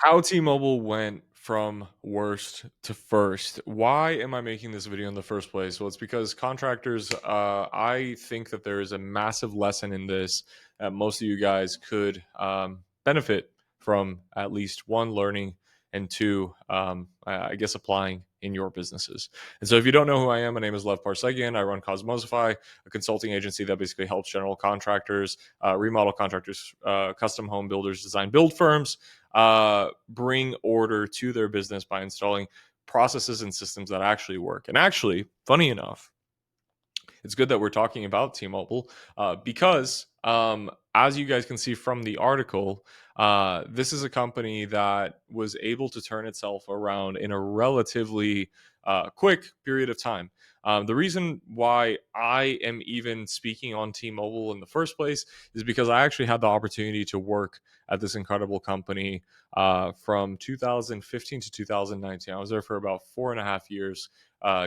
How T-Mobile went from worst to first. Why am I making this video in the first place? Well, it's because contractors, I think that there is a massive lesson in this that most of you guys could benefit from at least one, learning, and two, I guess applying in your businesses. And so if you don't know who I am, my name is Lev Parsegian. I run Cosmosify, a consulting agency that basically helps general contractors, remodel contractors, custom home builders, design build firms, bring order to their business by installing processes and systems that actually work. And actually, funny enough, it's good that we're talking about T-Mobile because, as you guys can see from the article, this is a company that was able to turn itself around in a relatively quick period of time. The reason why I am even speaking on T-Mobile in the first place is because I actually had the opportunity to work at this incredible company from 2015 to 2019. I was there for about 4.5 years,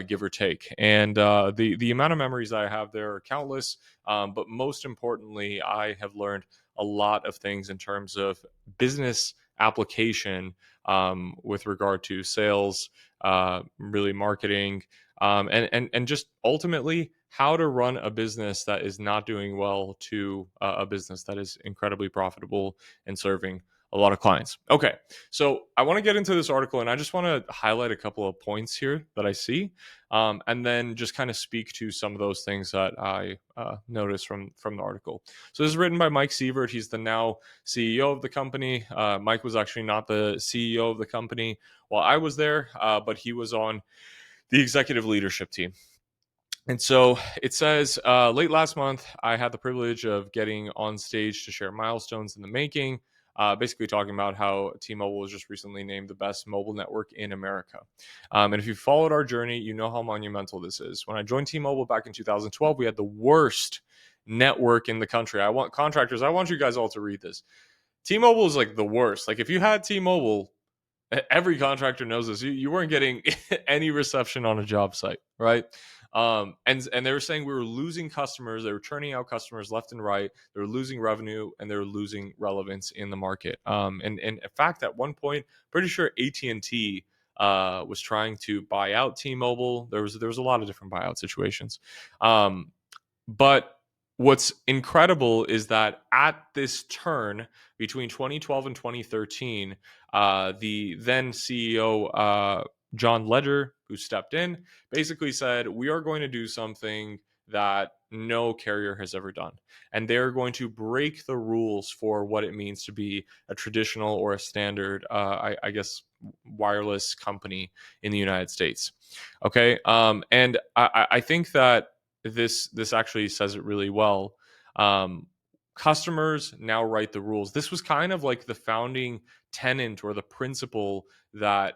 give or take. And the amount of memories I have there are countless. But most importantly, I have learned a lot of things in terms of business application with regard to sales, really marketing, and just ultimately how to run a business that is not doing well to a business that is incredibly profitable and serving a lot of clients. Okay, so I want to get into this article, and I just want to highlight a couple of points here that I see, and then just kind of speak to some of those things that I noticed from the article. So this is written by Mike Sievert. He's the now CEO of the company. Mike was actually not the CEO of the company while I was there, but he was on the executive leadership team. And so it says, late last month, I had the privilege of getting on stage to share milestones in the making, basically talking about how T-Mobile was just recently named the best mobile network in America. And if you followed our journey, you know how monumental this is. When I joined T-Mobile back in 2012, we had the worst network in the country. I want contractors, I want you guys all to read this. T-Mobile is like the worst. Like if you had T-Mobile, every contractor knows this. You weren't getting any reception on a job site, right? And they were saying we were losing customers. They were churning out customers left and right. They were losing revenue and they were losing relevance in the market. And in fact, at one point, pretty sure AT&T was trying to buy out T-Mobile. There was a lot of different buyout situations. But what's incredible is that at this turn between 2012 and 2013, the then CEO, John Ledger, who stepped in, basically said, we are going to do something that no carrier has ever done. And they're going to break the rules for what it means to be a traditional or a standard, I guess, wireless company in the United States. Okay. And I think that this actually says it really well. Customers now write the rules. This was kind of like the founding tenant or the principle that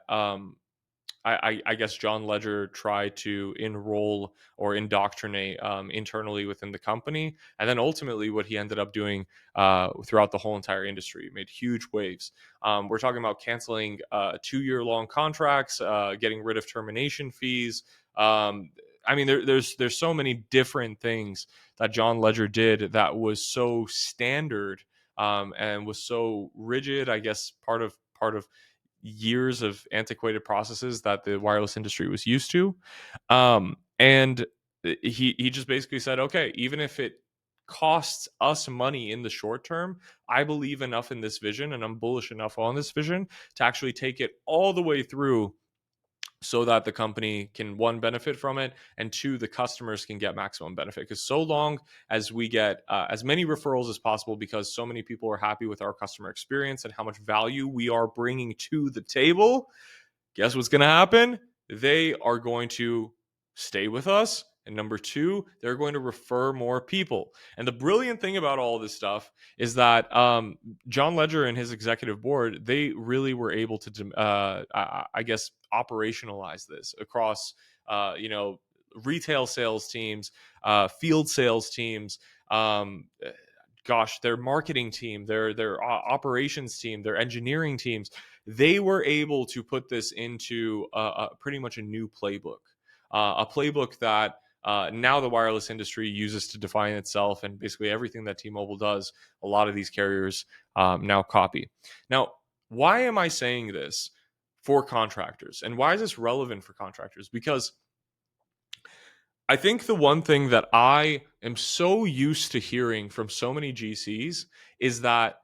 I guess John Ledger tried to enroll or indoctrinate internally within the company, and then ultimately what he ended up doing throughout the whole entire industry made huge waves. We're talking about canceling 2-year long contracts, getting rid of termination fees. I mean, there's so many different things that John Ledger did that was so standard and was so rigid. I guess part of years of antiquated processes that the wireless industry was used to. And he just basically said, okay, even if it costs us money in the short term, I believe enough in this vision and I'm bullish enough on this vision to actually take it all the way through so that the company can, one, benefit from it, and two, the customers can get maximum benefit. Because so long as we get as many referrals as possible, because so many people are happy with our customer experience and how much value we are bringing to the table, guess what's going to happen? They are going to stay with us. And number two, they're going to refer more people. And the brilliant thing about all this stuff is that John Ledger and his executive board, they really were able to, I guess, operationalize this across, retail sales teams, field sales teams, their marketing team, their operations team, their engineering teams. They were able to put this into pretty much a new playbook, a playbook that now the wireless industry uses to define itself, and basically everything that T-Mobile does, a lot of these carriers now copy. Now, Why am I saying this for contractors? And why is this relevant for contractors? Because I think the one thing that I am so used to hearing from so many GCs is that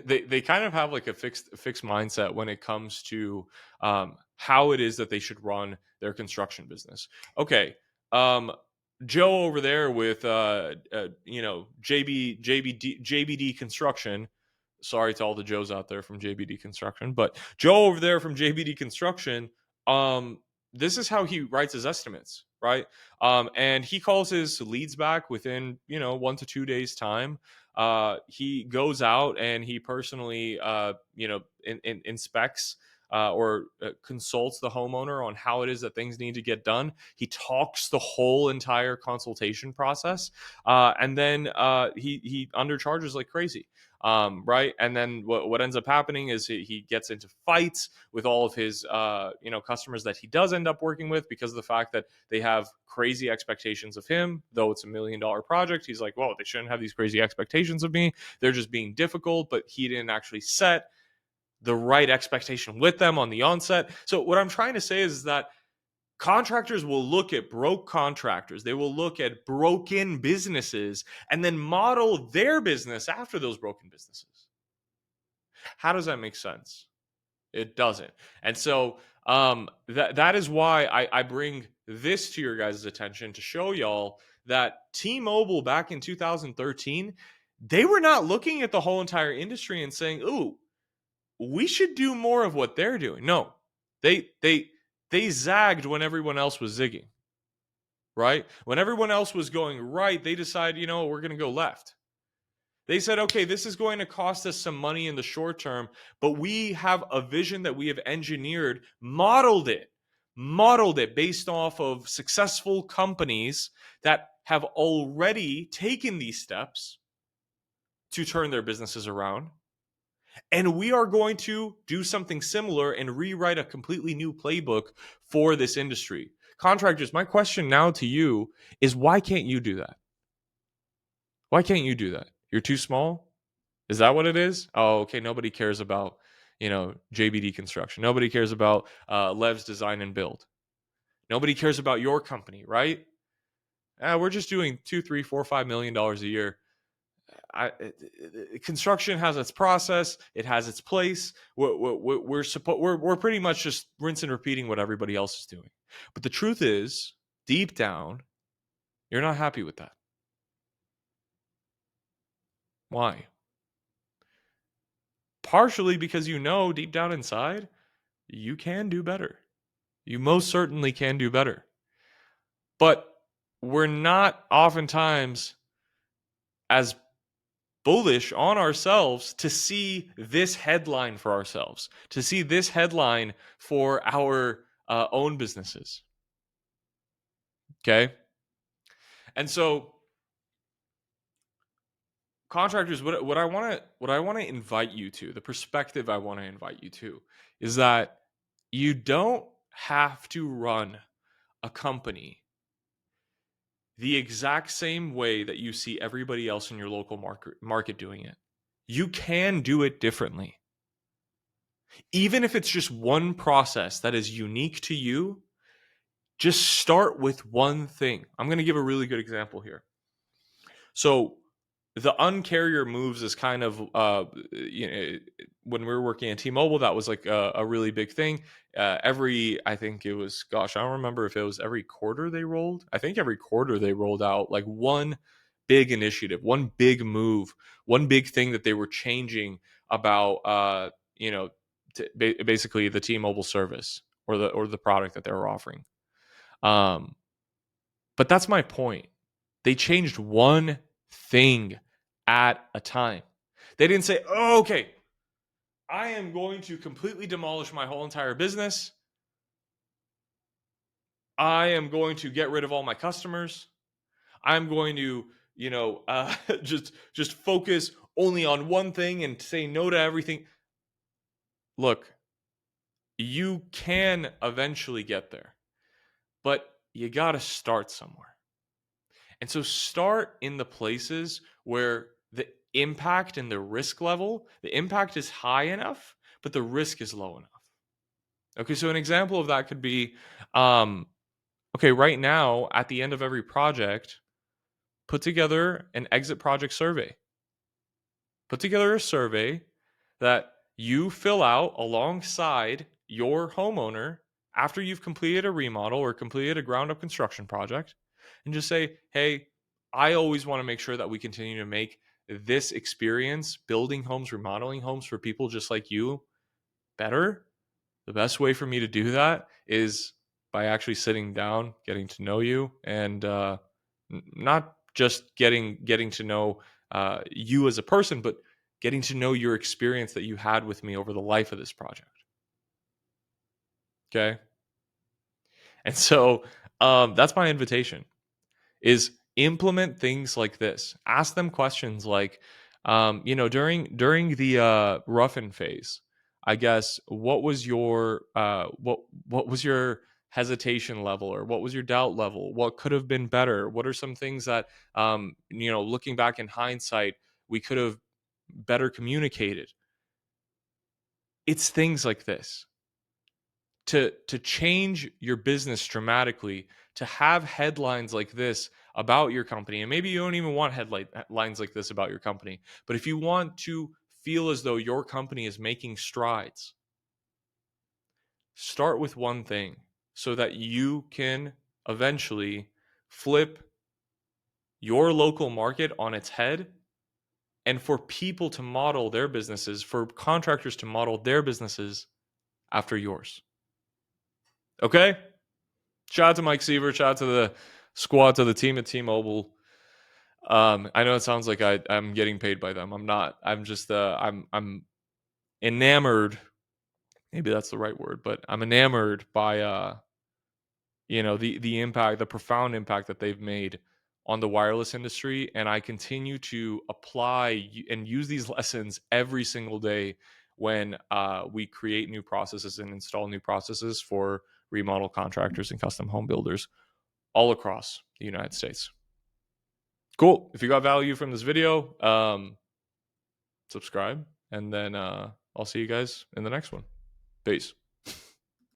they kind of have like a fixed mindset when it comes to how it is that they should run their construction business. Okay, um, Joe over there with JBD Construction. Sorry to all the Joes out there from JBD Construction, but Joe over there from JBD Construction, um, this is how he writes his estimates, right? And he calls his leads back within 1 to 2 days time. He goes out and he personally, inspects or consults the homeowner on how it is that things need to get done. He talks the whole entire consultation process, and then he undercharges like crazy. Right, and then what ends up happening is he gets into fights with all of his customers that he does end up working with because of the fact that they have crazy expectations of him. Though it's $1 million project, he's like, well, they shouldn't have these crazy expectations of me. They're just being difficult, but he didn't actually set the right expectation with them on the onset. So what I'm trying to say is that contractors will look at broke contractors, they will look at broken businesses, and then model their business after those broken businesses. How does that make sense? It doesn't. And so that is why I bring this to your guys' attention to show y'all that T-Mobile back in 2013, they were not looking at the whole entire industry and saying, "Ooh, we should do more of what they're doing." No, they zagged when everyone else was zigging. Right? When everyone else was going right, they decided, we're going to go left. They said, okay, this is going to cost us some money in the short term, but we have a vision that we have engineered, modeled it based off of successful companies that have already taken these steps to turn their businesses around. And we are going to do something similar and rewrite a completely new playbook for this industry. Contractors, my question now to you is why can't you do that? Why can't you do that? You're too small? Is that what it is? Oh, okay. Nobody cares about, JBD construction. Nobody cares about Lev's design and build. Nobody cares about your company, right? We're just doing $2, $3, $4, $5 million a year. Construction has its process. It has its place. We're pretty much just rinse and repeating what everybody else is doing. But the truth is, deep down, you're not happy with that. Why? Partially because deep down inside, you can do better. You most certainly can do better. But we're not oftentimes as bullish on ourselves to see this headline for ourselves, to see this headline for our own businesses. Okay. And so, contractors, what I want to invite you to, the perspective I want to invite you to, is that you don't have to run a company the exact same way that you see everybody else in your local market doing it. You can do it differently. Even if it's just one process that is unique to you, just start with one thing. I'm going to give a really good example here. So the uncarrier moves is kind of when we were working at T-Mobile, that was like a really big thing. I think it was, gosh, I don't remember if it was every quarter they rolled. I think every quarter they rolled out like one big initiative, one big move, one big thing that they were changing about basically the T-Mobile service or the product that they were offering. But that's my point. They changed one thing at a time. They didn't say, oh, okay, I am going to completely demolish my whole entire business. I am going to get rid of all my customers. I'm going to, just focus only on one thing and say no to everything. Look, you can eventually get there, but you got to start somewhere. And so start in the places where impact and the risk level, the impact is high enough, but the risk is low enough. Okay, so an example of that could be, okay, right now at the end of every project, put together an exit project survey. Put together a survey that you fill out alongside your homeowner after you've completed a remodel or completed a ground up construction project, and just say, hey, I always want to make sure that we continue to make this experience, building homes, remodeling homes for people just like you, better. The best way for me to do that is by actually sitting down, getting to know you, and not just getting to know you as a person, but getting to know your experience that you had with me over the life of this project. Okay, and so that's my invitation: is implement things like this. Ask them questions like, during the rough-in phase, I guess, what was your hesitation level, or what was your doubt level? What could have been better? What are some things that, looking back in hindsight, we could have better communicated? It's things like this to change your business dramatically, to have headlines like this about your company. And maybe you don't even want headlines like this about your company, but if you want to feel as though your company is making strides, start with one thing so that you can eventually flip your local market on its head, and for people to model their businesses, for contractors to model their businesses after yours. Okay? Shout out to Mike Seaver. Shout out to the squad, to the team at T-Mobile. I know it sounds like I'm getting paid by them. I'm not. I'm just I'm enamored. Maybe that's the right word, but I'm enamored by the impact, the profound impact that they've made on the wireless industry, and I continue to apply and use these lessons every single day when we create new processes and install new processes for remodel contractors and custom home builders all across the United States. Cool. If you got value from this video, subscribe, and then I'll see you guys in the next one. Peace.